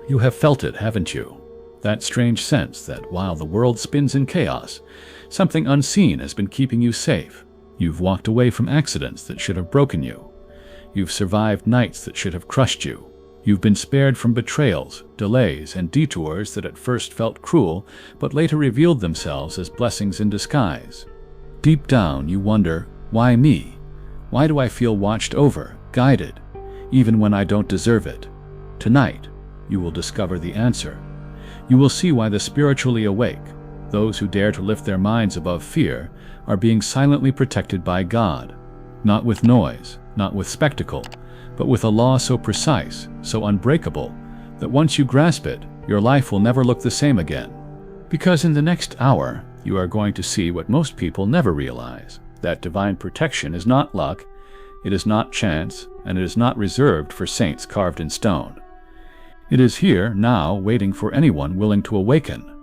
You have felt it, haven't you? That strange sense that while the world spins in chaos, something unseen has been keeping you safe. You've walked away from accidents that should have broken you. You've survived nights that should have crushed you. You've been spared from betrayals, delays, and detours that at first felt cruel, but later revealed themselves as blessings in disguise. Deep down, you wonder, why me? Why do I feel watched over, guided, even when I don't deserve it? Tonight, you will discover the answer. You will see why the spiritually awake, those who dare to lift their minds above fear, are being silently protected by God. Not with noise, not with spectacle, but with a law so precise, so unbreakable, that once you grasp it, your life will never look the same again. Because in the next hour, you are going to see what most people never realize, that divine protection is not luck, it is not chance, and it is not reserved for saints carved in stone. It is here, now, waiting for anyone willing to awaken.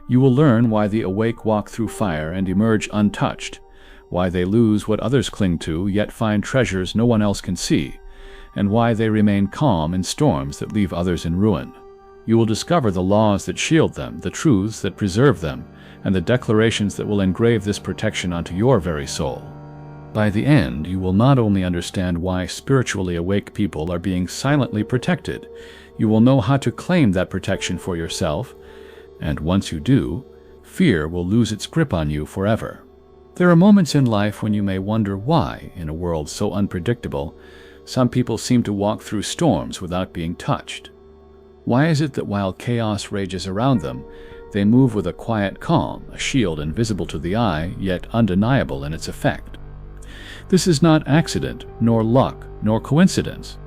You will learn why the awake walk through fire and emerge untouched, why they lose what others cling to yet find treasures no one else can see, and why they remain calm in storms that leave others in ruin. You will discover the laws that shield them, the truths that preserve them, and the declarations that will engrave this protection onto your very soul. By the end, you will not only understand why spiritually awake people are being silently protected, you will know how to claim that protection for yourself, and once you do, fear will lose its grip on you forever. There are moments in life when you may wonder why, in a world so unpredictable, some people seem to walk through storms without being touched. Why is it that while chaos rages around them, they move with a quiet calm, a shield invisible to the eye, yet undeniable in its effect? This is not accident, nor luck, nor coincidence.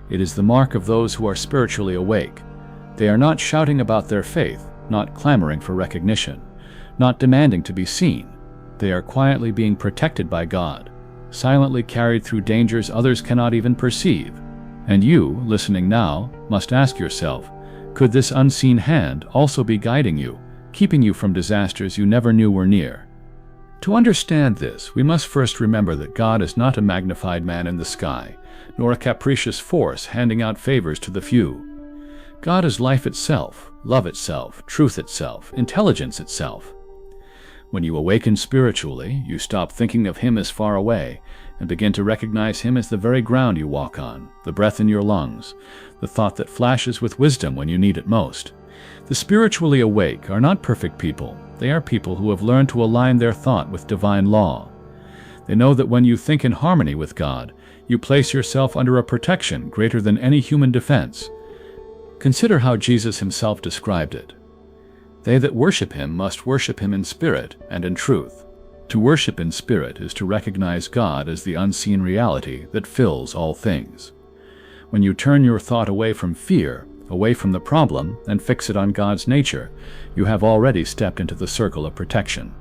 It is the mark of those who are spiritually awake. They are not shouting about their faith, not clamoring for recognition, not demanding to be seen. They are quietly being protected by God, silently carried through dangers others cannot even perceive. And you, listening now, must ask yourself, could this unseen hand also be guiding you, keeping you from disasters you never knew were near? To understand this, we must first remember that God is not a magnified man in the sky, nor a capricious force handing out favors to the few. God is life itself, love itself, truth itself, intelligence itself. When you awaken spiritually, you stop thinking of Him as far away and begin to recognize Him as the very ground you walk on, the breath in your lungs, the thought that flashes with wisdom when you need it most. The spiritually awake are not perfect people. They are people who have learned to align their thought with divine law. They know that when you think in harmony with God, you place yourself under a protection greater than any human defense. Consider how Jesus Himself described it. They that worship Him must worship Him in spirit and in truth. To worship in spirit is to recognize God as the unseen reality that fills all things. When you turn your thought away from fear, away from the problem, and fix it on God's nature, you have already stepped into the circle of protection.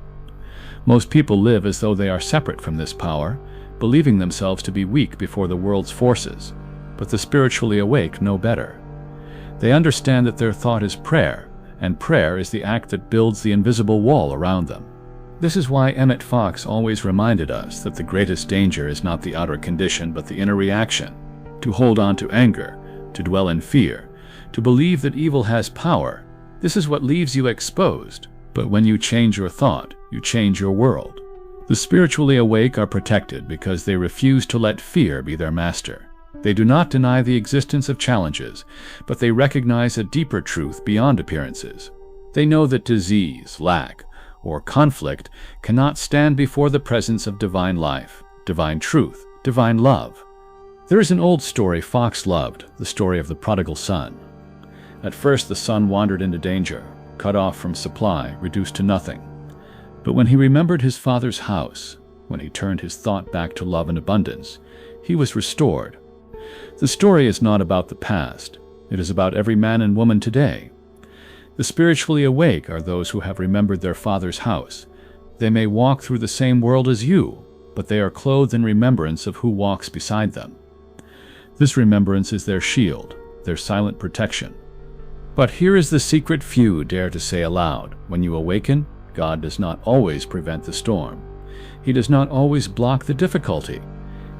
Most people live as though they are separate from this power, believing themselves to be weak before the world's forces, but the spiritually awake know better. They understand that their thought is prayer, and prayer is the act that builds the invisible wall around them. This is why Emmet Fox always reminded us that the greatest danger is not the outer condition but the inner reaction. To hold on to anger, to dwell in fear, to believe that evil has power, this is what leaves you exposed. But when you change your thought, you change your world. The spiritually awake are protected because they refuse to let fear be their master. They do not deny the existence of challenges, but they recognize a deeper truth beyond appearances. They know that disease, lack, or conflict cannot stand before the presence of divine life, divine truth, divine love. There is an old story Fox loved, the story of the prodigal son. At first the son wandered into danger, cut off from supply, reduced to nothing. But when he remembered his father's house, when he turned his thought back to love and abundance, he was restored. The story is not about the past. It is about every man and woman today. The spiritually awake are those who have remembered their Father's house. They may walk through the same world as you, but they are clothed in remembrance of who walks beside them. This remembrance is their shield, their silent protection. But here is the secret few dare to say aloud. When you awaken, God does not always prevent the storm. He does not always block the difficulty.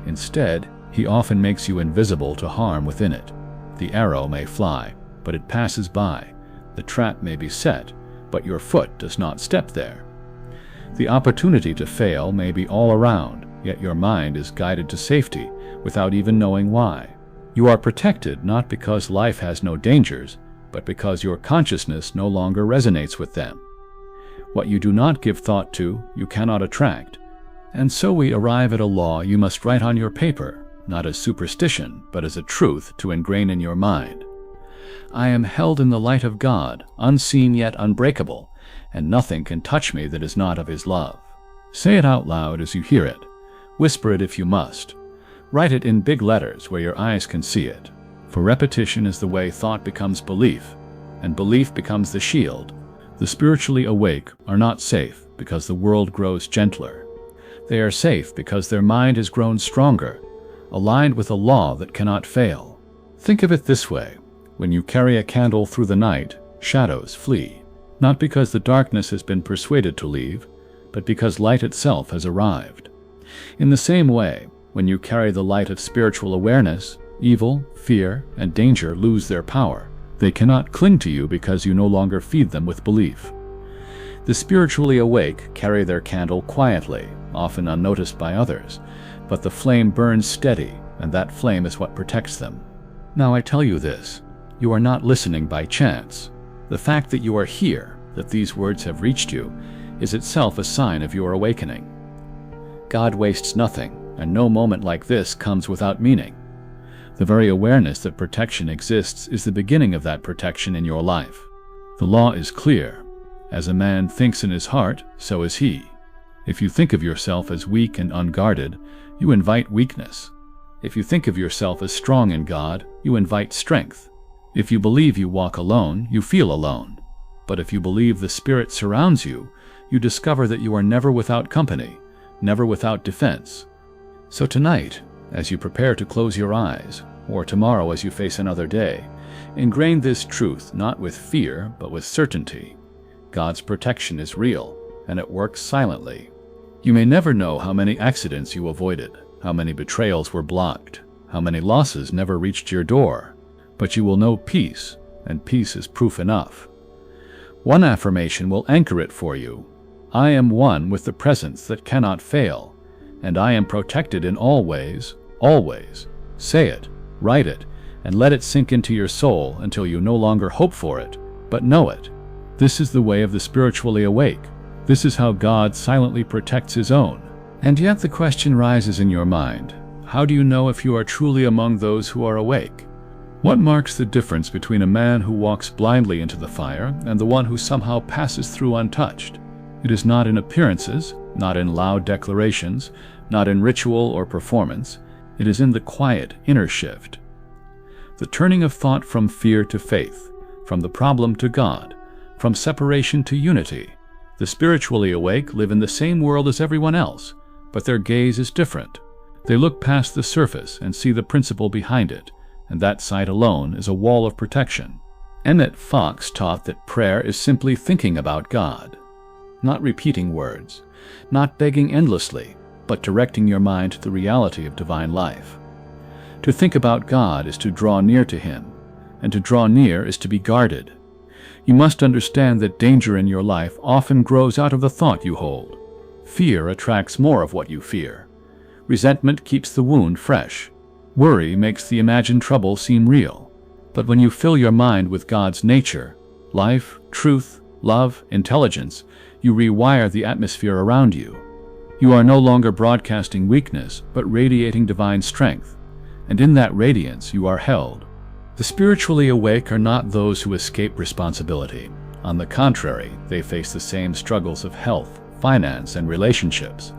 Instead, He often makes you invisible to harm within it. The arrow may fly, but it passes by. The trap may be set, but your foot does not step there. The opportunity to fail may be all around, yet your mind is guided to safety without even knowing why. You are protected not because life has no dangers, but because your consciousness no longer resonates with them. What you do not give thought to, you cannot attract. And so we arrive at a law you must write on your paper, not as superstition, but as a truth to ingrain in your mind. I am held in the light of God, unseen yet unbreakable, and nothing can touch me that is not of His love. Say it out loud as you hear it. Whisper it if you must. Write it in big letters where your eyes can see it. For repetition is the way thought becomes belief, and belief becomes the shield. The spiritually awake are not safe because the world grows gentler. They are safe because their mind has grown stronger, aligned with a law that cannot fail. Think of it this way. When you carry a candle through the night, shadows flee, not because the darkness has been persuaded to leave, but because light itself has arrived. In the same way, when you carry the light of spiritual awareness, evil, fear, and danger lose their power. They cannot cling to you because you no longer feed them with belief. The spiritually awake carry their candle quietly, often unnoticed by others, but the flame burns steady, and that flame is what protects them. Now I tell you this, you are not listening by chance. The fact that you are here, that these words have reached you, is itself a sign of your awakening. God wastes nothing, and no moment like this comes without meaning. The very awareness that protection exists is the beginning of that protection in your life. The law is clear. As a man thinks in his heart, so is he. If you think of yourself as weak and unguarded, you invite weakness. If you think of yourself as strong in God, you invite strength. If you believe you walk alone, you feel alone. But if you believe the Spirit surrounds you, you discover that you are never without company, never without defense. So tonight, as you prepare to close your eyes, or tomorrow as you face another day, ingrain this truth not with fear, but with certainty. God's protection is real, and it works silently. You may never know how many accidents you avoided, how many betrayals were blocked, how many losses never reached your door, but you will know peace, and peace is proof enough. One affirmation will anchor it for you. I am one with the presence that cannot fail, and I am protected in all ways, always. Say it, write it, and let it sink into your soul until you no longer hope for it, but know it. This is the way of the spiritually awake. This is how God silently protects His own. And yet the question rises in your mind, how do you know if you are truly among those who are awake? What marks the difference between a man who walks blindly into the fire and the one who somehow passes through untouched? It is not in appearances, not in loud declarations, not in ritual or performance. It is in the quiet inner shift. The turning of thought from fear to faith, from the problem to God, from separation to unity. The spiritually awake live in the same world as everyone else, but their gaze is different. They look past the surface and see the principle behind it, and that sight alone is a wall of protection. Emmet Fox taught that prayer is simply thinking about God. Not repeating words, not begging endlessly, but directing your mind to the reality of divine life. To think about God is to draw near to Him, and to draw near is to be guarded. You must understand that danger in your life often grows out of the thought you hold. Fear attracts more of what you fear. Resentment keeps the wound fresh. Worry makes the imagined trouble seem real. But when you fill your mind with God's nature, life, truth, love, intelligence, you rewire the atmosphere around you. You are no longer broadcasting weakness, but radiating divine strength. And in that radiance you are held. The spiritually awake are not those who escape responsibility. On the contrary, they face the same struggles of health, finance, and relationships.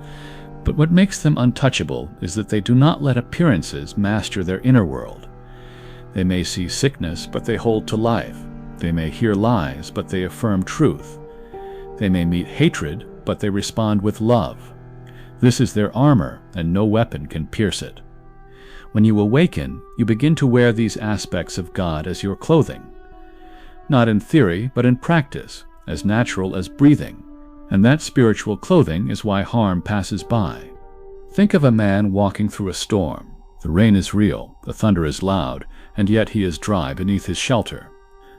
But what makes them untouchable is that they do not let appearances master their inner world. They may see sickness, but they hold to life. They may hear lies, but they affirm truth. They may meet hatred, but they respond with love. This is their armor, and no weapon can pierce it. When you awaken, you begin to wear these aspects of God as your clothing. Not in theory, but in practice, as natural as breathing. And that spiritual clothing is why harm passes by. Think of a man walking through a storm. The rain is real, the thunder is loud, and yet he is dry beneath his shelter.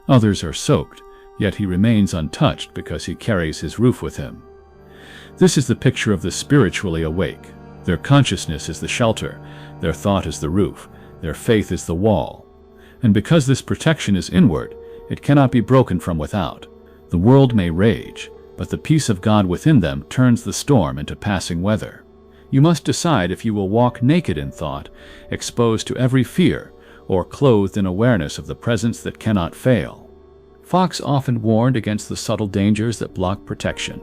Others are soaked, yet he remains untouched because he carries his roof with him. This is the picture of the spiritually awake. Their consciousness is the shelter, their thought is the roof, their faith is the wall. And because this protection is inward, it cannot be broken from without. The world may rage, but the peace of God within them turns the storm into passing weather. You must decide if you will walk naked in thought, exposed to every fear, or clothed in awareness of the presence that cannot fail. Fox often warned against the subtle dangers that block protection.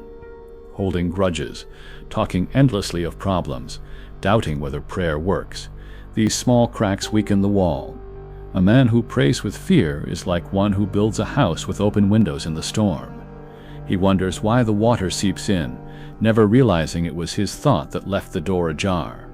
Holding grudges, talking endlessly of problems, doubting whether prayer works. These small cracks weaken the wall. A man who prays with fear is like one who builds a house with open windows in the storm. He wonders why the water seeps in, never realizing it was his thought that left the door ajar.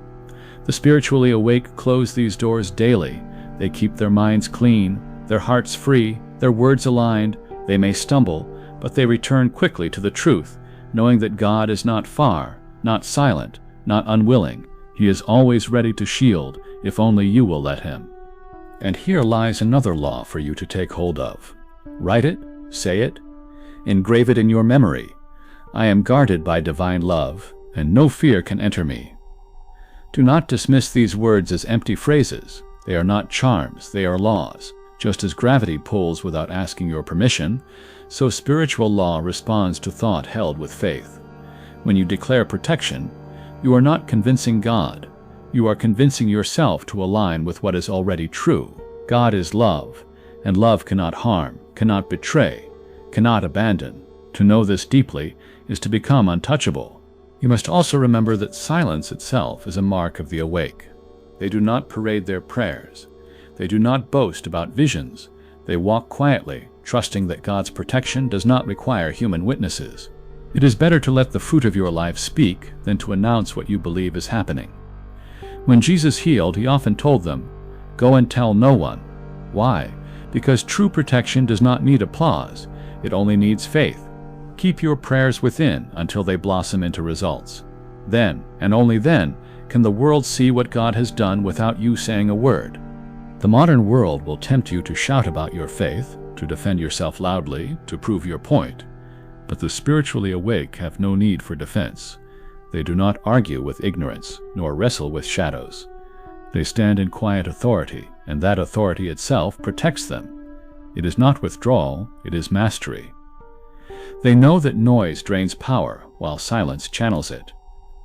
The spiritually awake close these doors daily. They keep their minds clean, their hearts free, their words aligned. They may stumble, but they return quickly to the truth, knowing that God is not far, not silent, not unwilling. He is always ready to shield, if only you will let him. And here lies another law for you to take hold of. Write it, say it, engrave it in your memory. I am guarded by divine love, and no fear can enter me. Do not dismiss these words as empty phrases. They are not charms, they are laws. Just as gravity pulls without asking your permission, so spiritual law responds to thought held with faith. When you declare protection, you are not convincing God. You are convincing yourself to align with what is already true. God is love, and love cannot harm, cannot betray, cannot abandon. To know this deeply is to become untouchable. You must also remember that silence itself is a mark of the awake. They do not parade their prayers. They do not boast about visions. They walk quietly, trusting that God's protection does not require human witnesses. It is better to let the fruit of your life speak than to announce what you believe is happening. When Jesus healed, he often told them, "Go and tell no one." Why? Because true protection does not need applause. It only needs faith. Keep your prayers within until they blossom into results. Then, and only then, can the world see what God has done without you saying a word. The modern world will tempt you to shout about your faith, to defend yourself loudly, to prove your point. But the spiritually awake have no need for defense. They do not argue with ignorance, nor wrestle with shadows. They stand in quiet authority, and that authority itself protects them. It is not withdrawal, it is mastery. They know that noise drains power, while silence channels it.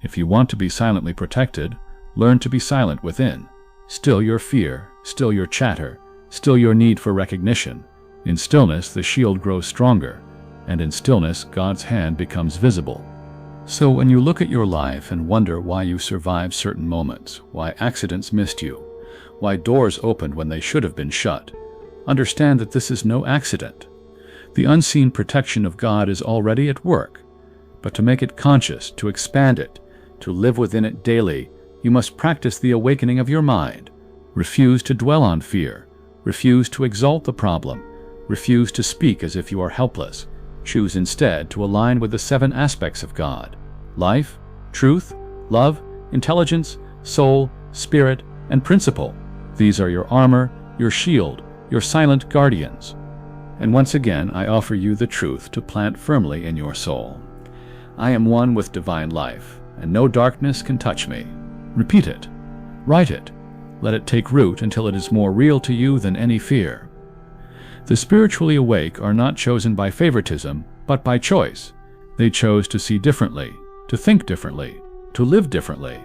If you want to be silently protected, learn to be silent within. Still your fear, still your chatter, still your need for recognition. In stillness, the shield grows stronger, and in stillness, God's hand becomes visible. So when you look at your life and wonder why you survived certain moments, why accidents missed you, why doors opened when they should have been shut, understand that this is no accident. The unseen protection of God is already at work, but to make it conscious, to expand it, to live within it daily, you must practice the awakening of your mind. Refuse to dwell on fear. Refuse to exalt the problem. Refuse to speak as if you are helpless. Choose instead to align with the 7 aspects of God: life, truth, love, intelligence, soul, spirit, and principle. These are your armor, your shield, your silent guardians. And once again, I offer you the truth to plant firmly in your soul. I am one with divine life, and no darkness can touch me. Repeat it. Write it. Let it take root until it is more real to you than any fear. The spiritually awake are not chosen by favoritism, but by choice. They chose to see differently, to think differently, to live differently,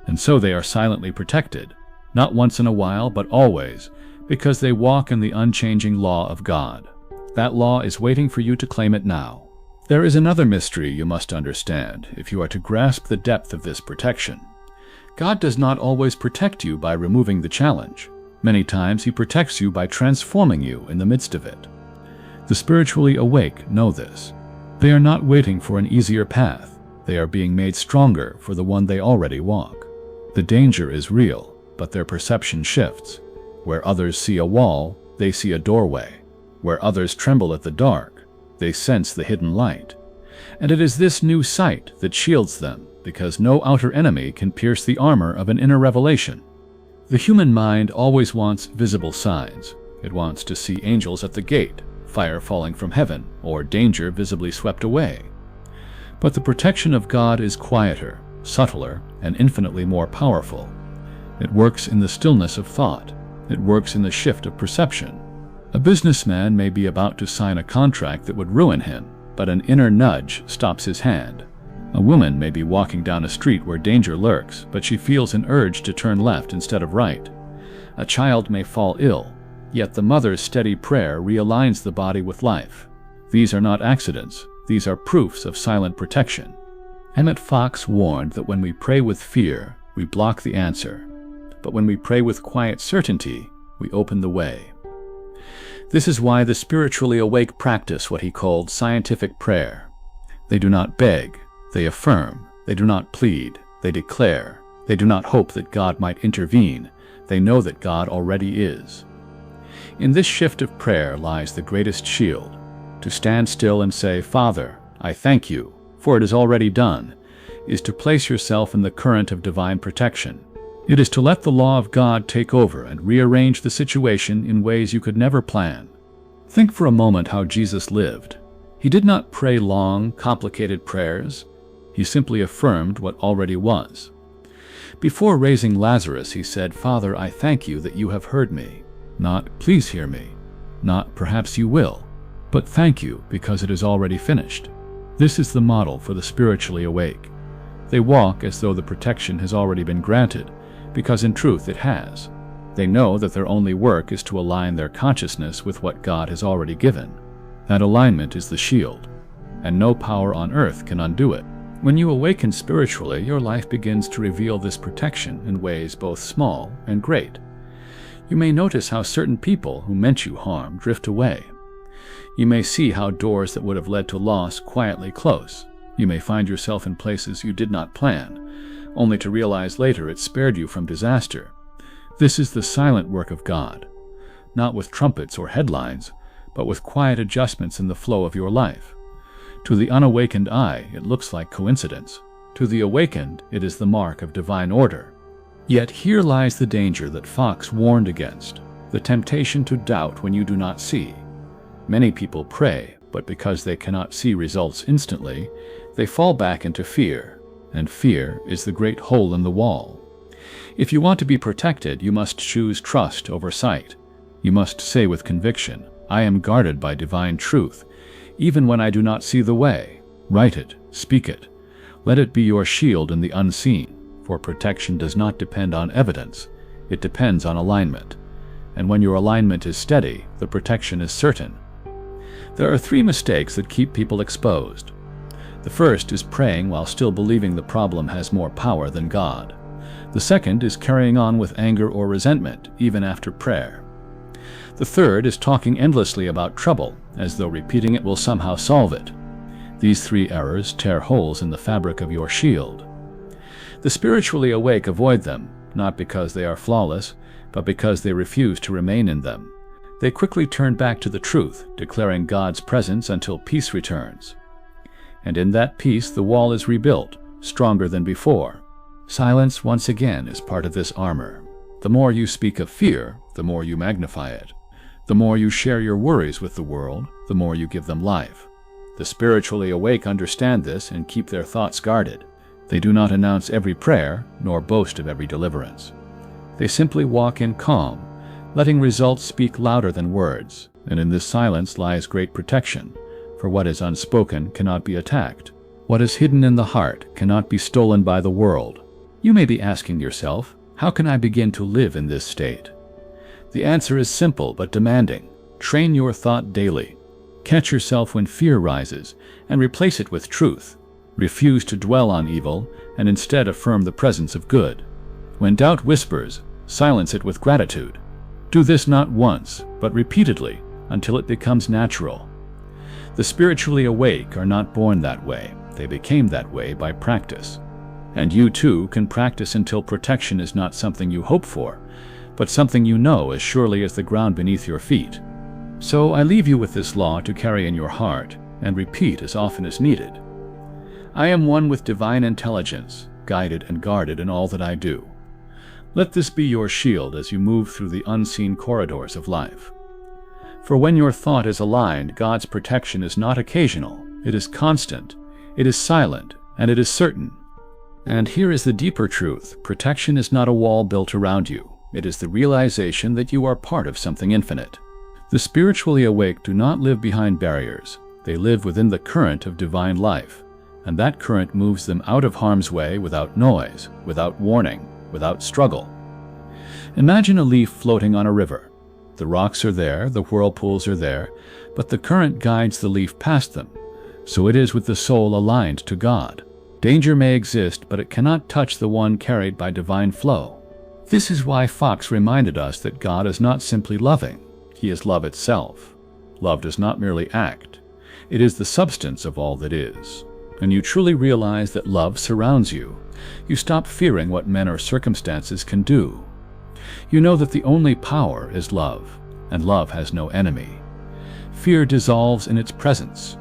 and so they are silently protected, not once in a while, but always, because they walk in the unchanging law of God. That law is waiting for you to claim it now. There is another mystery you must understand if you are to grasp the depth of this protection. God does not always protect you by removing the challenge. Many times he protects you by transforming you in the midst of it. The spiritually awake know this. They are not waiting for an easier path. They are being made stronger for the one they already walk. The danger is real, but their perception shifts. Where others see a wall, they see a doorway. Where others tremble at the dark, they sense the hidden light. And it is this new sight that shields them, because no outer enemy can pierce the armor of an inner revelation. The human mind always wants visible signs. It wants to see angels at the gate, fire falling from heaven, or danger visibly swept away. But the protection of God is quieter, subtler, and infinitely more powerful. It works in the stillness of thought. It works in the shift of perception. A businessman may be about to sign a contract that would ruin him, but an inner nudge stops his hand. A woman may be walking down a street where danger lurks, but she feels an urge to turn left instead of right. A child may fall ill, yet the mother's steady prayer realigns the body with life. These are not accidents. These are proofs of silent protection. Emmet Fox warned that when we pray with fear, we block the answer. But when we pray with quiet certainty, we open the way. This is why the spiritually awake practice what he called scientific prayer. They do not beg, they affirm. They do not plead, they declare. They do not hope that God might intervene. They know that God already is. In this shift of prayer lies the greatest shield. To stand still and say, "Father, I thank you, for it is already done," is to place yourself in the current of divine protection. It is to let the law of God take over and rearrange the situation in ways you could never plan. Think for a moment how Jesus lived. He did not pray long, complicated prayers. He simply affirmed what already was. Before raising Lazarus, he said, "Father, I thank you that you have heard me." Not, "Please hear me." Not, "Perhaps you will." But "Thank you, because it is already finished." This is the model for the spiritually awake. They walk as though the protection has already been granted, because in truth it has. They know that their only work is to align their consciousness with what God has already given. That alignment is the shield, and no power on earth can undo it. When you awaken spiritually, your life begins to reveal this protection in ways both small and great. You may notice how certain people who meant you harm drift away. You may see how doors that would have led to loss quietly close. You may find yourself in places you did not plan, only to realize later it spared you from disaster. This is the silent work of God, not with trumpets or headlines, but with quiet adjustments in the flow of your life. To the unawakened eye, it looks like coincidence. To the awakened, it is the mark of divine order. Yet here lies the danger that Fox warned against, the temptation to doubt when you do not see. Many people pray, but because they cannot see results instantly, they fall back into fear, and fear is the great hole in the wall. If you want to be protected, you must choose trust over sight. You must say with conviction, "I am guarded by divine truth, even when I do not see the way." Write it, speak it. Let it be your shield in the unseen, for protection does not depend on evidence, it depends on alignment. And when your alignment is steady, the protection is certain. There are 3 mistakes that keep people exposed. The first is praying while still believing the problem has more power than God. The second is carrying on with anger or resentment, even after prayer. The third is talking endlessly about trouble, as though repeating it will somehow solve it. These 3 errors tear holes in the fabric of your shield. The spiritually awake avoid them, not because they are flawless, but because they refuse to remain in them. They quickly turn back to the truth, declaring God's presence until peace returns. And in that peace, the wall is rebuilt, stronger than before. Silence, once again, is part of this armor. The more you speak of fear, the more you magnify it. The more you share your worries with the world, the more you give them life. The spiritually awake understand this and keep their thoughts guarded. They do not announce every prayer, nor boast of every deliverance. They simply walk in calm, letting results speak louder than words, and in this silence lies great protection, for what is unspoken cannot be attacked. What is hidden in the heart cannot be stolen by the world. You may be asking yourself, how can I begin to live in this state? The answer is simple but demanding. Train your thought daily. Catch yourself when fear rises, and replace it with truth. Refuse to dwell on evil, and instead affirm the presence of good. When doubt whispers, silence it with gratitude. Do this not once, but repeatedly, until it becomes natural. The spiritually awake are not born that way. They became that way by practice. And you too can practice until protection is not something you hope for, but something you know as surely as the ground beneath your feet. So I leave you with this law to carry in your heart, and repeat as often as needed. I am one with divine intelligence, guided and guarded in all that I do. Let this be your shield as you move through the unseen corridors of life. For when your thought is aligned, God's protection is not occasional, it is constant, it is silent, and it is certain. And here is the deeper truth: protection is not a wall built around you. It is the realization that you are part of something infinite. The spiritually awake do not live behind barriers. They live within the current of divine life, and that current moves them out of harm's way without noise, without warning, without struggle. Imagine a leaf floating on a river. The rocks are there, the whirlpools are there, but the current guides the leaf past them. So it is with the soul aligned to God. Danger may exist, but it cannot touch the one carried by divine flow. This is why Fox reminded us that God is not simply loving. He is love itself. Love does not merely act. It is the substance of all that is. And you truly realize that love surrounds you. You stop fearing what men or circumstances can do. You know that the only power is love, and love has no enemy. Fear dissolves in its presence.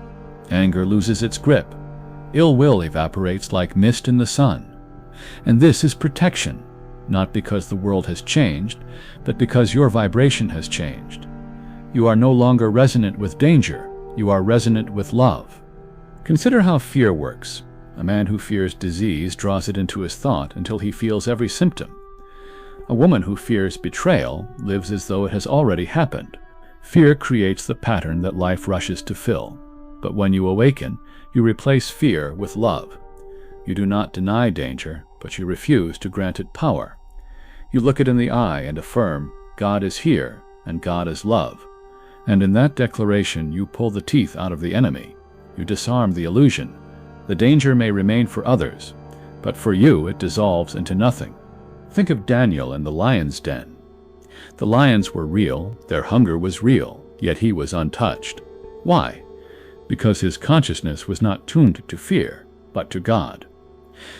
Anger loses its grip. Ill will evaporates like mist in the sun. And this is protection, not because the world has changed, but because your vibration has changed. You are no longer resonant with danger. You are resonant with love. Consider how fear works. A man who fears disease draws it into his thought until he feels every symptom. A woman who fears betrayal lives as though it has already happened. Fear creates the pattern that life rushes to fill. But when you awaken, you replace fear with love. You do not deny danger, but you refuse to grant it power. You look it in the eye and affirm, God is here, and God is love. And in that declaration, you pull the teeth out of the enemy. You disarm the illusion. The danger may remain for others, but for you it dissolves into nothing. Think of Daniel in the lion's den. The lions were real, their hunger was real, yet he was untouched. Why? Because his consciousness was not tuned to fear, but to God.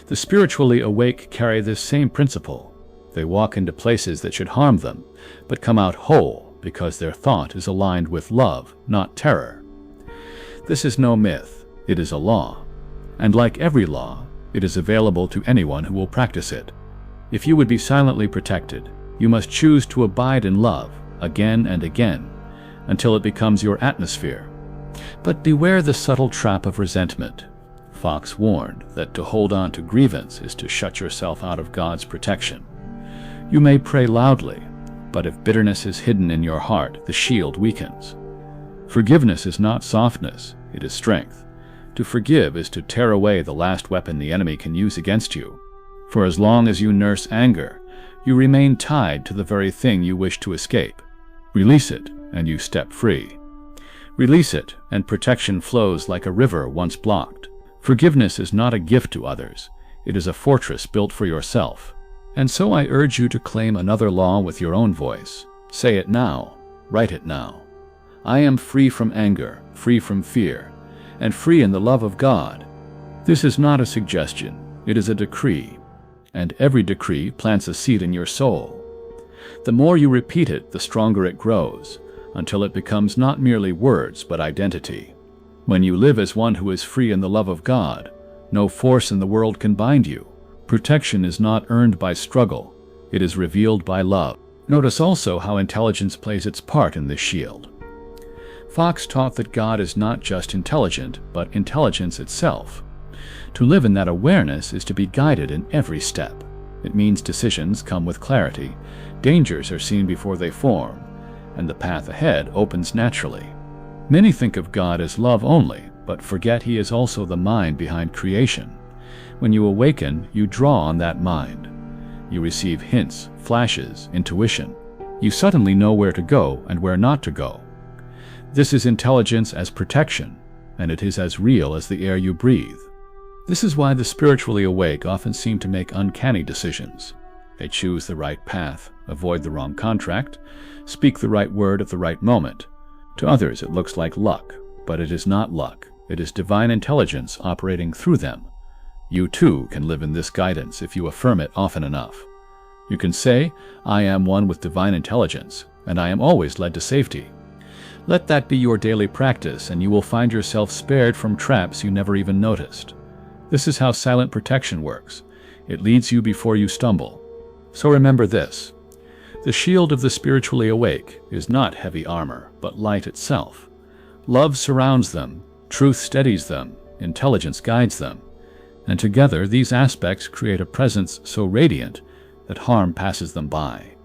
The spiritually awake carry this same principle. They walk into places that should harm them, but come out whole because their thought is aligned with love, not terror. This is no myth, it is a law. And like every law, it is available to anyone who will practice it. If you would be silently protected, you must choose to abide in love again and again, until it becomes your atmosphere. But beware the subtle trap of resentment. Fox warned that to hold on to grievance is to shut yourself out of God's protection. You may pray loudly, but if bitterness is hidden in your heart, the shield weakens. Forgiveness is not softness, it is strength. To forgive is to tear away the last weapon the enemy can use against you. For as long as you nurse anger, you remain tied to the very thing you wish to escape. Release it, and you step free. Release it, and protection flows like a river once blocked. Forgiveness is not a gift to others. It is a fortress built for yourself. And so I urge you to claim another law with your own voice. Say it now. Write it now. I am free from anger, free from fear, and free in the love of God. This is not a suggestion. It is a decree. And every decree plants a seed in your soul. The more you repeat it, the stronger it grows, until it becomes not merely words, but identity. When you live as one who is free in the love of God, no force in the world can bind you. Protection is not earned by struggle, it is revealed by love. Notice also how intelligence plays its part in this shield. Fox taught that God is not just intelligent, but intelligence itself. To live in that awareness is to be guided in every step. It means decisions come with clarity, dangers are seen before they form, and the path ahead opens naturally. Many think of God as love only, but forget He is also the mind behind creation. When you awaken, you draw on that mind. You receive hints, flashes, intuition. You suddenly know where to go and where not to go. This is intelligence as protection, and it is as real as the air you breathe. This is why the spiritually awake often seem to make uncanny decisions. They choose the right path, avoid the wrong contract, speak the right word at the right moment. To others it looks like luck, but it is not luck. It is divine intelligence operating through them. You too can live in this guidance if you affirm it often enough. You can say, I am one with divine intelligence, and I am always led to safety. Let that be your daily practice, and you will find yourself spared from traps you never even noticed. This is how silent protection works. It leads you before you stumble. So remember this. The shield of the spiritually awake is not heavy armor, but light itself. Love surrounds them, truth steadies them, intelligence guides them, and together these aspects create a presence so radiant that harm passes them by.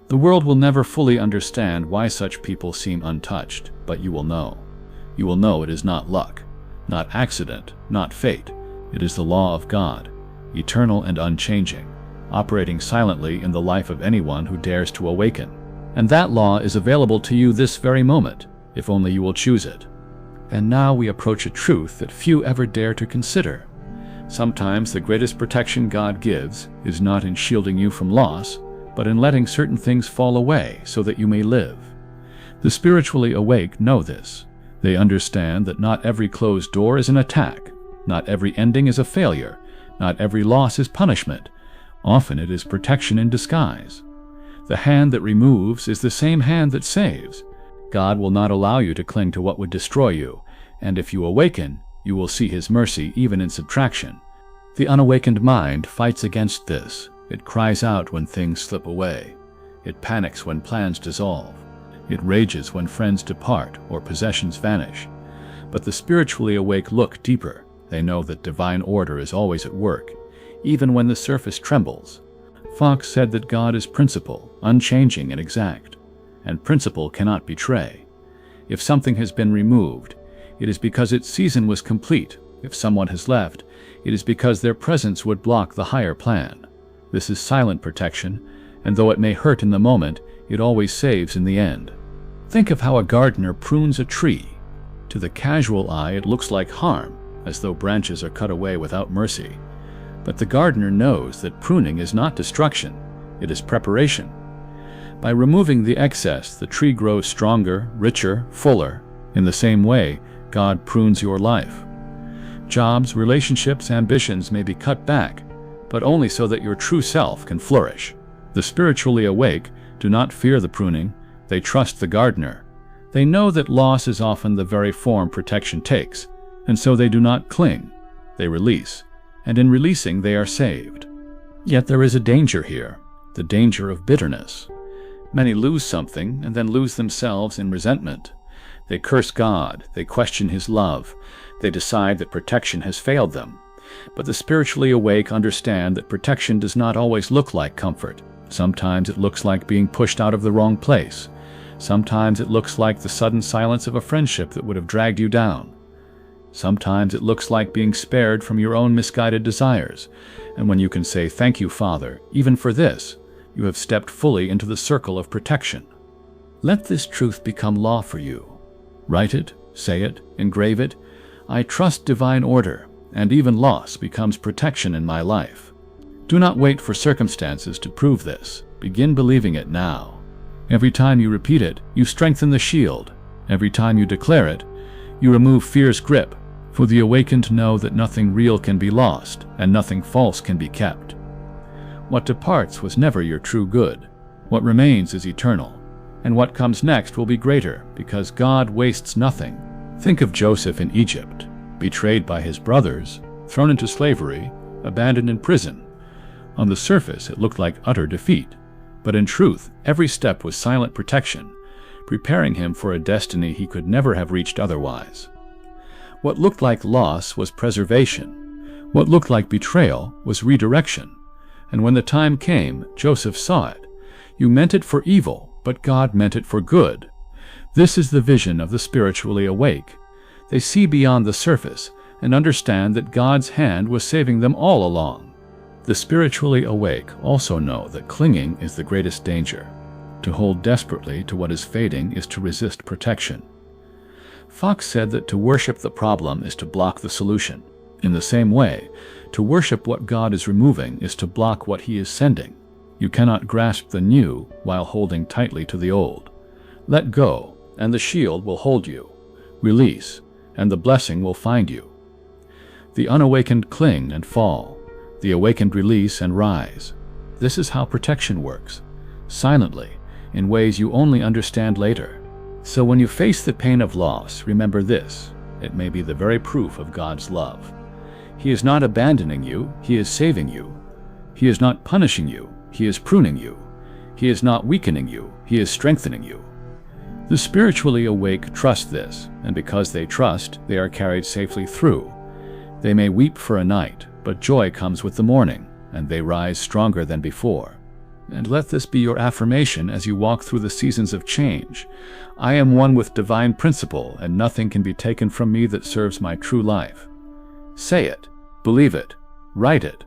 The world will never fully understand why such people seem untouched, but you will know. You will know it is not luck, not accident, not fate. It is the law of God, eternal and unchanging, operating silently in the life of anyone who dares to awaken. And that law is available to you this very moment, if only you will choose it. And now we approach a truth that few ever dare to consider. Sometimes the greatest protection God gives is not in shielding you from loss, but in letting certain things fall away so that you may live. The spiritually awake know this. They understand that not every closed door is an attack, not every ending is a failure, not every loss is punishment. Often it is protection in disguise. The hand that removes is the same hand that saves. God will not allow you to cling to what would destroy you, and if you awaken, you will see His mercy even in subtraction. The unawakened mind fights against this. It cries out when things slip away. It panics when plans dissolve. It rages when friends depart or possessions vanish. But the spiritually awake look deeper. They know that divine order is always at work, even when the surface trembles. Fox said that God is principle, unchanging and exact, and principle cannot betray. If something has been removed, it is because its season was complete. If someone has left, it is because their presence would block the higher plan. This is silent protection, and though it may hurt in the moment, it always saves in the end. Think of how a gardener prunes a tree. To the casual eye, it looks like harm, as though branches are cut away without mercy. But the gardener knows that pruning is not destruction, it is preparation. By removing the excess, the tree grows stronger, richer, fuller. In the same way, God prunes your life. Jobs, relationships, ambitions may be cut back, but only so that your true self can flourish. The spiritually awake do not fear the pruning, they trust the gardener. They know that loss is often the very form protection takes, and so they do not cling, they release, and in releasing they are saved. Yet there is a danger here, the danger of bitterness. Many lose something and then lose themselves in resentment. They curse God, they question His love, they decide that protection has failed them. But the spiritually awake understand that protection does not always look like comfort. Sometimes it looks like being pushed out of the wrong place. Sometimes it looks like the sudden silence of a friendship that would have dragged you down. Sometimes it looks like being spared from your own misguided desires. And when you can say, "Thank you, Father, even for this," you have stepped fully into the circle of protection. Let this truth become law for you. Write it, say it, engrave it. I trust divine order, and even loss becomes protection in my life. Do not wait for circumstances to prove this. Begin believing it now. Every time you repeat it, you strengthen the shield. Every time you declare it, you remove fear's grip. For the awakened know that nothing real can be lost, and nothing false can be kept. What departs was never your true good. What remains is eternal. And what comes next will be greater, because God wastes nothing. Think of Joseph in Egypt, betrayed by his brothers, thrown into slavery, abandoned in prison. On the surface, it looked like utter defeat. But in truth, every step was silent protection, preparing him for a destiny he could never have reached otherwise. What looked like loss was preservation. What looked like betrayal was redirection. And when the time came, Joseph saw it. You meant it for evil, but God meant it for good. This is the vision of the spiritually awake. They see beyond the surface and understand that God's hand was saving them all along. The spiritually awake also know that clinging is the greatest danger. To hold desperately to what is fading is to resist protection. Fox said that to worship the problem is to block the solution. In the same way, to worship what God is removing is to block what He is sending. You cannot grasp the new while holding tightly to the old. Let go, and the shield will hold you. Release, and the blessing will find you. The unawakened cling and fall. The awakened release and rise. This is how protection works, silently, in ways you only understand later. So when you face the pain of loss, remember this: it may be the very proof of God's love. He is not abandoning you, He is saving you. He is not punishing you, He is pruning you. He is not weakening you, He is strengthening you. The spiritually awake trust this, and because they trust, they are carried safely through. They may weep for a night, but joy comes with the morning, and they rise stronger than before. And let this be your affirmation as you walk through the seasons of change. I am one with divine principle, and nothing can be taken from me that serves my true life. Say it, believe it, write it.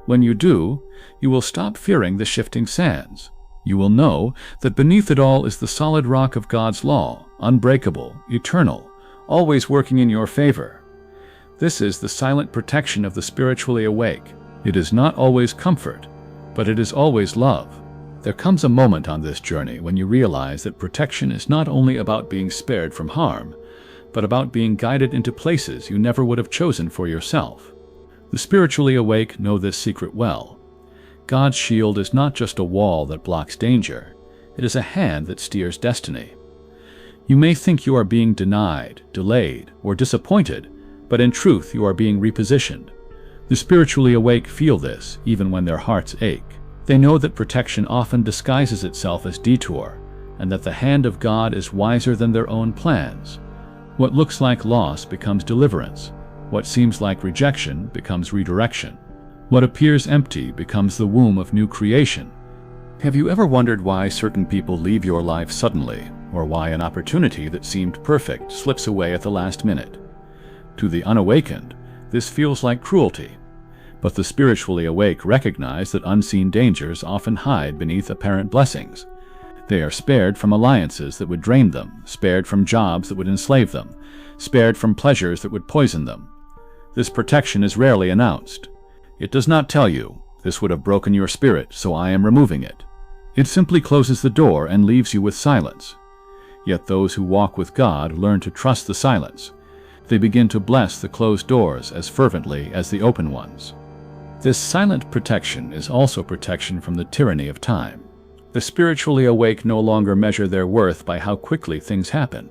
When you do, you will stop fearing the shifting sands. You will know that beneath it all is the solid rock of God's law, unbreakable, eternal, always working in your favor. This is the silent protection of the spiritually awake. It is not always comfort, but it is always love. There comes a moment on this journey when you realize that protection is not only about being spared from harm, but about being guided into places you never would have chosen for yourself. The spiritually awake know this secret well. God's shield is not just a wall that blocks danger, it is a hand that steers destiny. You may think you are being denied, delayed, or disappointed, but in truth you are being repositioned. The spiritually awake feel this, even when their hearts ache. They know that protection often disguises itself as detour, and that the hand of God is wiser than their own plans. What looks like loss becomes deliverance. What seems like rejection becomes redirection. What appears empty becomes the womb of new creation. Have you ever wondered why certain people leave your life suddenly, or why an opportunity that seemed perfect slips away at the last minute? To the unawakened, this feels like cruelty. But the spiritually awake recognize that unseen dangers often hide beneath apparent blessings. They are spared from alliances that would drain them, spared from jobs that would enslave them, spared from pleasures that would poison them. This protection is rarely announced. It does not tell you, "This would have broken your spirit, so I am removing it." It simply closes the door and leaves you with silence. Yet those who walk with God learn to trust the silence. They begin to bless the closed doors as fervently as the open ones. This silent protection is also protection from the tyranny of time. The spiritually awake no longer measure their worth by how quickly things happen.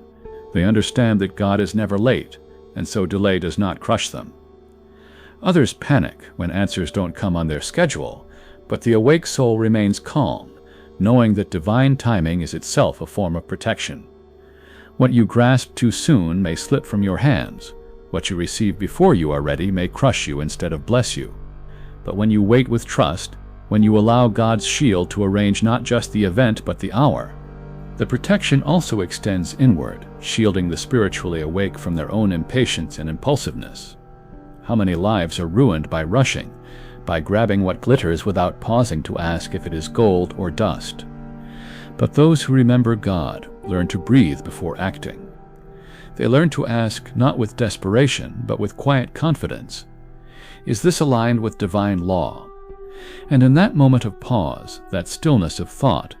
They understand that God is never late, and so delay does not crush them. Others panic when answers don't come on their schedule, but the awake soul remains calm, knowing that divine timing is itself a form of protection. What you grasp too soon may slip from your hands. What you receive before you are ready may crush you instead of bless you. But when you wait with trust, when you allow God's shield to arrange not just the event but the hour, the protection also extends inward, shielding the spiritually awake from their own impatience and impulsiveness. How many lives are ruined by rushing, by grabbing what glitters without pausing to ask if it is gold or dust? But those who remember God learn to breathe before acting. They learn to ask not with desperation, but with quiet confidence, "Is this aligned with divine law?" And in that moment of pause, that stillness of thought,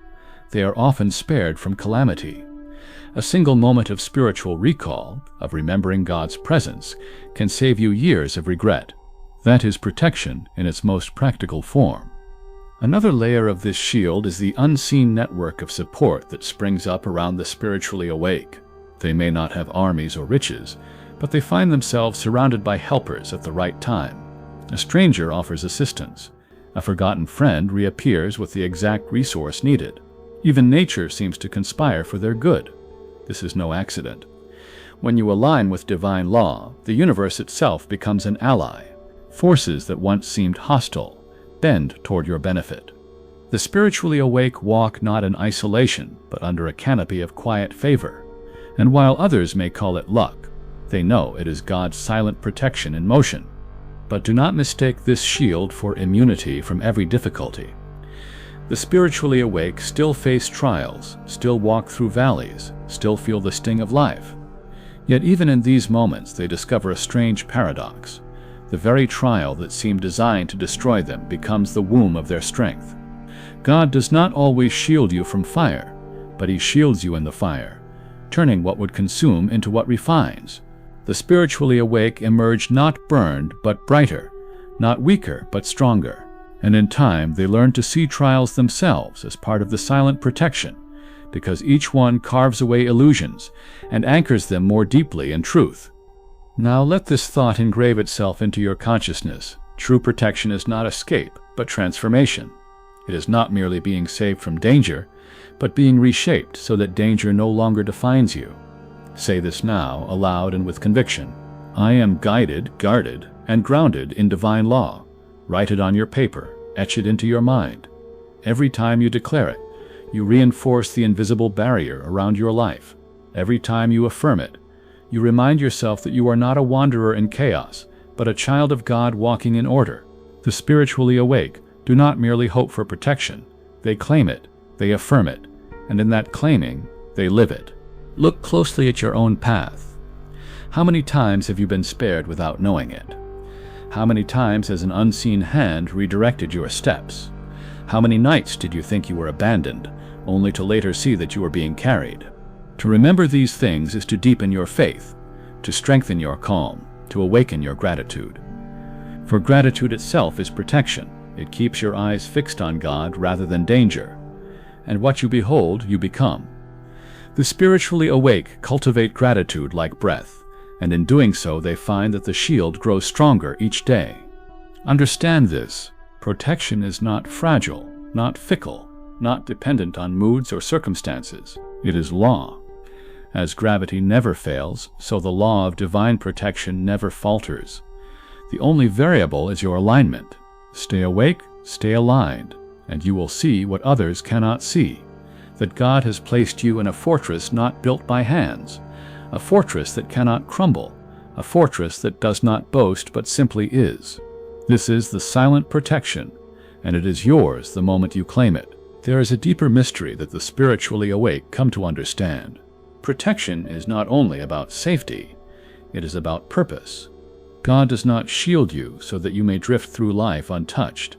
they are often spared from calamity. A single moment of spiritual recall, of remembering God's presence, can save you years of regret. That is protection in its most practical form. Another layer of this shield is the unseen network of support that springs up around the spiritually awake. They may not have armies or riches, but they find themselves surrounded by helpers at the right time. A stranger offers assistance. A forgotten friend reappears with the exact resource needed. Even nature seems to conspire for their good. This is no accident. When you align with divine law, the universe itself becomes an ally. Forces that once seemed hostile bend toward your benefit. The spiritually awake walk not in isolation, but under a canopy of quiet favor. And while others may call it luck, they know it is God's silent protection in motion. But do not mistake this shield for immunity from every difficulty. The spiritually awake still face trials, still walk through valleys, still feel the sting of life. Yet even in these moments they discover a strange paradox. The very trial that seemed designed to destroy them becomes the womb of their strength. God does not always shield you from fire, but He shields you in the fire, turning what would consume into what refines. The spiritually awake emerge not burned but brighter, not weaker but stronger, and in time they learn to see trials themselves as part of the silent protection, because each one carves away illusions and anchors them more deeply in truth. Now let this thought engrave itself into your consciousness. True protection is not escape, but transformation. It is not merely being saved from danger, but being reshaped so that danger no longer defines you. Say this now, aloud and with conviction. I am guided, guarded, and grounded in divine law. Write it on your paper, etch it into your mind. Every time you declare it, you reinforce the invisible barrier around your life. Every time you affirm it, you remind yourself that you are not a wanderer in chaos, but a child of God walking in order. The spiritually awake do not merely hope for protection. They claim it, they affirm it, and in that claiming, they live it. Look closely at your own path. How many times have you been spared without knowing it? How many times has an unseen hand redirected your steps? How many nights did you think you were abandoned, only to later see that you were being carried? To remember these things is to deepen your faith, to strengthen your calm, to awaken your gratitude. For gratitude itself is protection. It keeps your eyes fixed on God rather than danger. And what you behold, you become. The spiritually awake cultivate gratitude like breath, and in doing so they find that the shield grows stronger each day. Understand this. Protection is not fragile, not fickle, not dependent on moods or circumstances. It is law. As gravity never fails, so the law of divine protection never falters. The only variable is your alignment. Stay awake, stay aligned, and you will see what others cannot see, that God has placed you in a fortress not built by hands, a fortress that cannot crumble, a fortress that does not boast but simply is. This is the silent protection, and it is yours the moment you claim it. There is a deeper mystery that the spiritually awake come to understand. Protection is not only about safety, it is about purpose. God does not shield you so that you may drift through life untouched.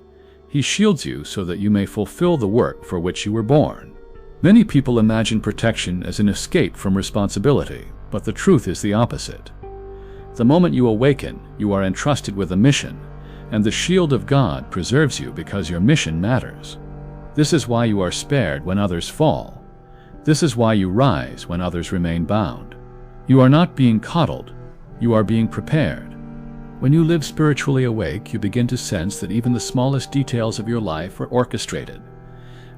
He shields you so that you may fulfill the work for which you were born. Many people imagine protection as an escape from responsibility, but the truth is the opposite. The moment you awaken, you are entrusted with a mission, and the shield of God preserves you because your mission matters. This is why you are spared when others fall. This is why you rise when others remain bound. You are not being coddled, you are being prepared. When you live spiritually awake, you begin to sense that even the smallest details of your life are orchestrated.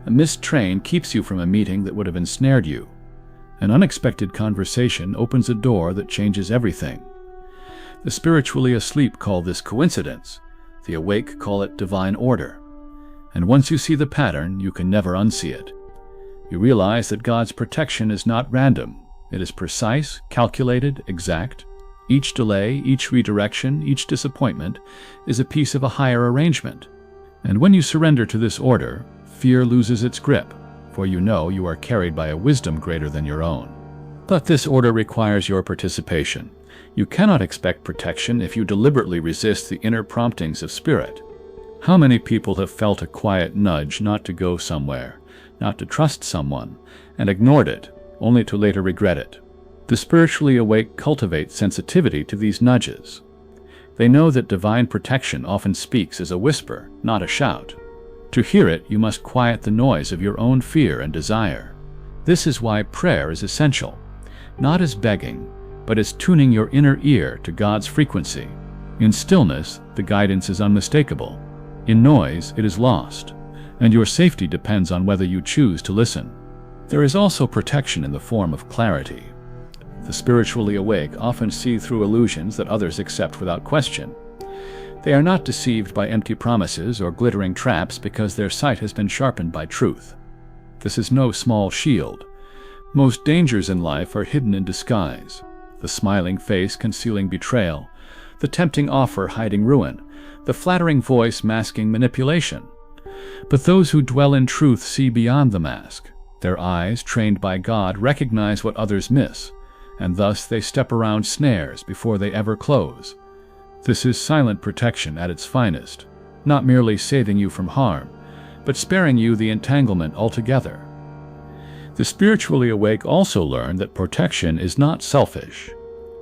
A missed train keeps you from a meeting that would have ensnared you. An unexpected conversation opens a door that changes everything. The spiritually asleep call this coincidence. The awake call it divine order. And once you see the pattern, you can never unsee it. You realize that God's protection is not random. It is precise, calculated, exact. Each delay, each redirection, each disappointment is a piece of a higher arrangement. And when you surrender to this order, fear loses its grip, for you know you are carried by a wisdom greater than your own. But this order requires your participation. You cannot expect protection if you deliberately resist the inner promptings of spirit. How many people have felt a quiet nudge not to go somewhere, not to trust someone, and ignored it, only to later regret it? The spiritually awake cultivate sensitivity to these nudges. They know that divine protection often speaks as a whisper, not a shout. To hear it, you must quiet the noise of your own fear and desire. This is why prayer is essential, not as begging, but as tuning your inner ear to God's frequency. In stillness, the guidance is unmistakable. In noise, it is lost, and your safety depends on whether you choose to listen. There is also protection in the form of clarity. The spiritually awake often see through illusions that others accept without question. They are not deceived by empty promises or glittering traps because their sight has been sharpened by truth. This is no small shield. Most dangers in life are hidden in disguise. The smiling face concealing betrayal, the tempting offer hiding ruin, the flattering voice masking manipulation. But those who dwell in truth see beyond the mask. Their eyes, trained by God, recognize what others miss, and thus they step around snares before they ever close. This is silent protection at its finest, not merely saving you from harm, but sparing you the entanglement altogether. The spiritually awake also learn that protection is not selfish.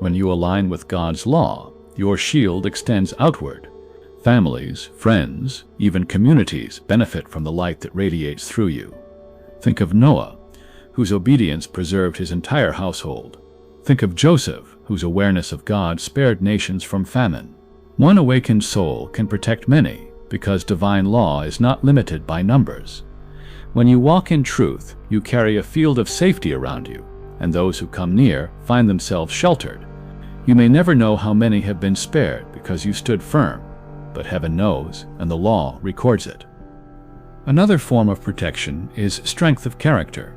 When you align with God's law, your shield extends outward. Families, friends, even communities benefit from the light that radiates through you. Think of Noah, whose obedience preserved his entire household. Think of Joseph, whose awareness of God spared nations from famine. One awakened soul can protect many because divine law is not limited by numbers. When you walk in truth, you carry a field of safety around you, and those who come near find themselves sheltered. You may never know how many have been spared because you stood firm, but heaven knows, and the law records it. Another form of protection is strength of character.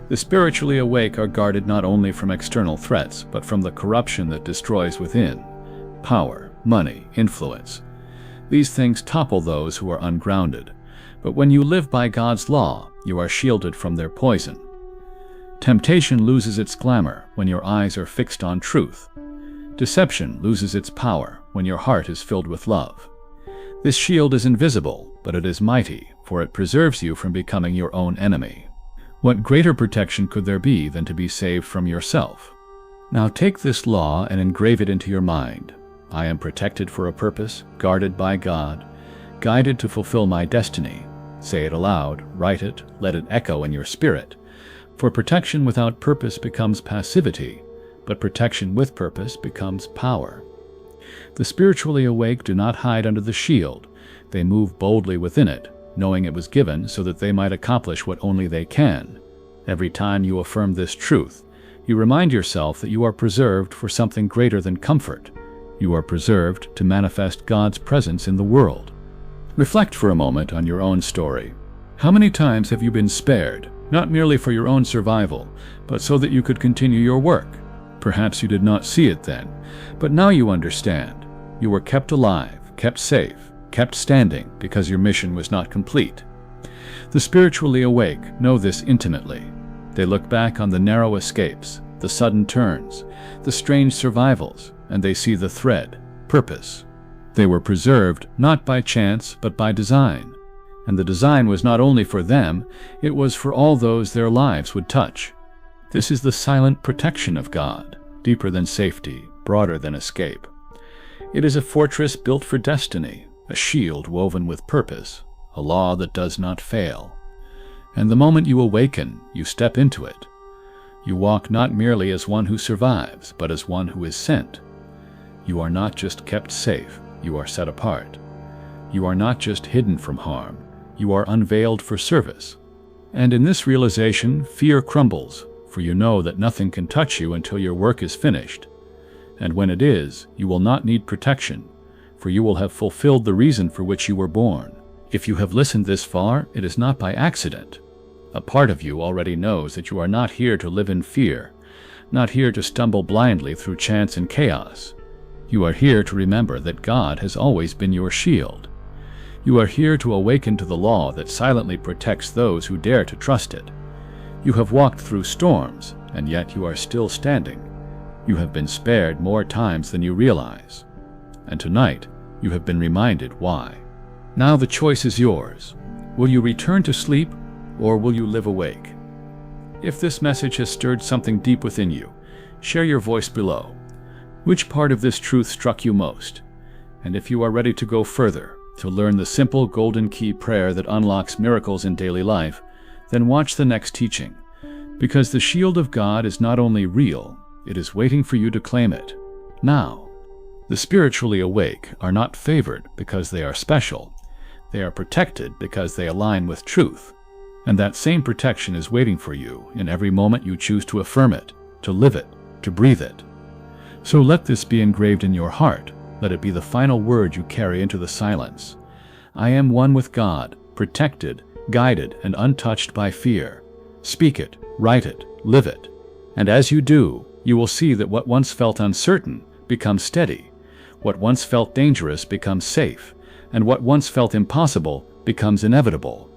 The spiritually awake are guarded not only from external threats, but from the corruption that destroys within. Power, money, influence. These things topple those who are ungrounded. But when you live by God's law, you are shielded from their poison. Temptation loses its glamour when your eyes are fixed on truth. Deception loses its power when your heart is filled with love. This shield is invisible, but it is mighty, for it preserves you from becoming your own enemy. What greater protection could there be than to be saved from yourself? Now take this law and engrave it into your mind. I am protected for a purpose, guarded by God, guided to fulfill my destiny. Say it aloud, write it, let it echo in your spirit. For protection without purpose becomes passivity, but protection with purpose becomes power. The spiritually awake do not hide under the shield. They move boldly within it, knowing it was given so that they might accomplish what only they can. Every time you affirm this truth, you remind yourself that you are preserved for something greater than comfort. You are preserved to manifest God's presence in the world. Reflect for a moment on your own story. How many times have you been spared, not merely for your own survival, but so that you could continue your work? Perhaps you did not see it then, but now you understand. You were kept alive, kept safe, kept standing because your mission was not complete. The spiritually awake know this intimately. They look back on the narrow escapes, the sudden turns, the strange survivals, and they see the thread, purpose. They were preserved not by chance but by design. And the design was not only for them, it was for all those their lives would touch. This is the silent protection of God, deeper than safety, broader than escape. It is a fortress built for destiny, a shield woven with purpose, a law that does not fail. And the moment you awaken, you step into it. You walk not merely as one who survives, but as one who is sent. You are not just kept safe, you are set apart. You are not just hidden from harm, you are unveiled for service. And in this realization, fear crumbles, for you know that nothing can touch you until your work is finished. And when it is, you will not need protection, for you will have fulfilled the reason for which you were born. If you have listened this far, it is not by accident. A part of you already knows that you are not here to live in fear, not here to stumble blindly through chance and chaos. You are here to remember that God has always been your shield. You are here to awaken to the law that silently protects those who dare to trust it. You have walked through storms, and yet you are still standing. You have been spared more times than you realize. And tonight, you have been reminded why. Now the choice is yours. Will you return to sleep, or will you live awake? If this message has stirred something deep within you, share your voice below. Which part of this truth struck you most? And if you are ready to go further, to learn the simple golden key prayer that unlocks miracles in daily life, then watch the next teaching. Because the shield of God is not only real, it is waiting for you to claim it. Now, the spiritually awake are not favored because they are special. They are protected because they align with truth. And that same protection is waiting for you in every moment you choose to affirm it, to live it, to breathe it. So let this be engraved in your heart. Let it be the final word you carry into the silence. I am one with God, protected, guided, and untouched by fear. Speak it, write it, live it. And as you do, you will see that what once felt uncertain becomes steady, what once felt dangerous becomes safe, and what once felt impossible becomes inevitable.